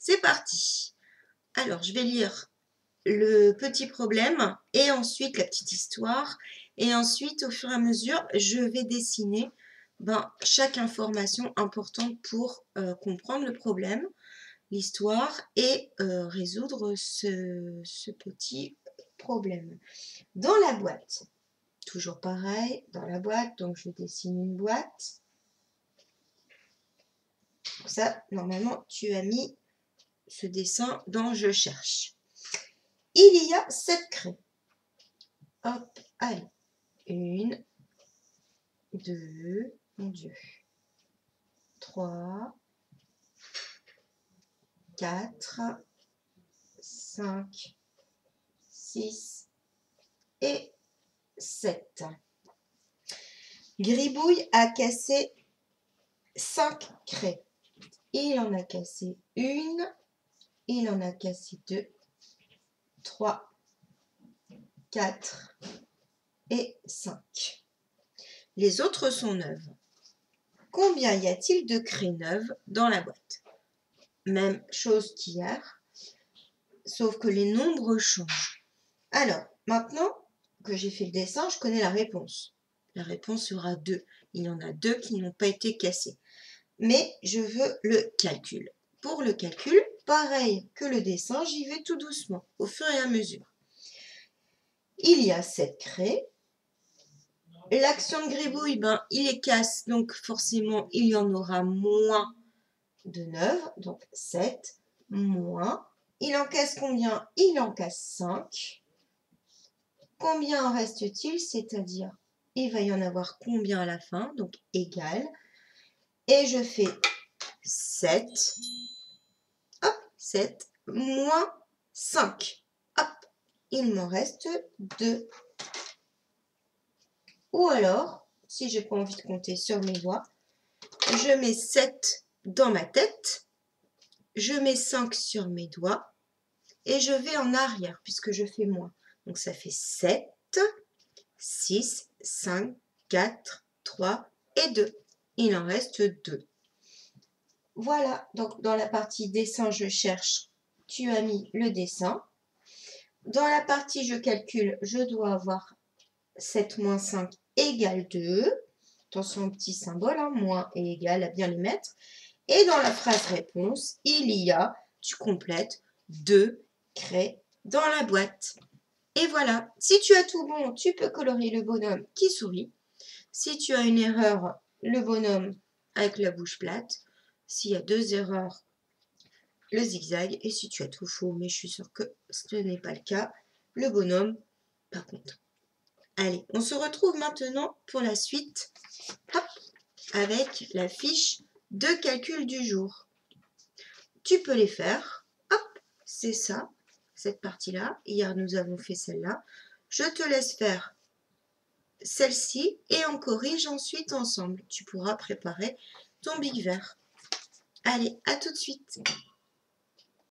c'est parti. Alors, je vais lire le petit problème et ensuite la petite histoire. Et ensuite, au fur et à mesure, je vais dessiner chaque information importante pour comprendre le problème, l'histoire et résoudre ce petit problème. Dans la boîte, toujours pareil, dans la boîte, donc je dessine une boîte. Pour ça, normalement, tu as mis ce dessin dans je cherche. Il y a 7 craies. Hop, allez. 1, 2, mon Dieu. 3, 4, 5, 6 et 7. Gribouille a cassé 5 craies. Il en a cassé une, il en a cassé 2, 3, 4 et 5. Les autres sont neuves. Combien y a-t-il de craies neuves dans la boîte? Même chose qu'hier, sauf que les nombres changent. Alors, maintenant que j'ai fait le dessin, je connais la réponse. La réponse sera 2. Il y en a 2 qui n'ont pas été cassés. Mais je veux le calcul. Pour le calcul, pareil que le dessin, j'y vais tout doucement, au fur et à mesure. Il y a 7 craies. L'action de gribouille, il les casse, donc forcément, il y en aura moins de 9, donc 7, moins. Il en casse combien? Il en casse 5. Combien en reste-t-il? C'est-à-dire, il va y en avoir combien à la fin? Donc, égal. Et je fais 7. Hop, 7 moins 5. Hop, il m'en reste 2. Ou alors, si je n'ai pas envie de compter sur mes doigts, je mets 7 dans ma tête, je mets 5 sur mes doigts et je vais en arrière puisque je fais moins. Donc ça fait 7, 6, 5, 4, 3 et 2. Il en reste 2. Voilà, donc dans la partie dessin, je cherche, tu as mis le dessin. Dans la partie je calcule, je dois avoir 7 moins 5 égale 2. Attention au petit symbole, moins et égal, à bien les mettre. Et dans la phrase réponse, il y a, tu complètes, 2 craies dans la boîte. Et voilà, si tu as tout bon, tu peux colorier le bonhomme qui sourit. Si tu as une erreur, le bonhomme avec la bouche plate. S'il y a 2 erreurs, le zigzag. Et si tu as tout faux, mais je suis sûre que ce n'est pas le cas, le bonhomme par contre. Allez, on se retrouve maintenant pour la suite, hop, avec la fiche de calcul du jour. Tu peux les faire, hop, c'est ça, cette partie-là. Hier, nous avons fait celle-là. Je te laisse faire celle-ci et on corrige ensuite ensemble. Tu pourras préparer ton Bic vert. Allez, à tout de suite.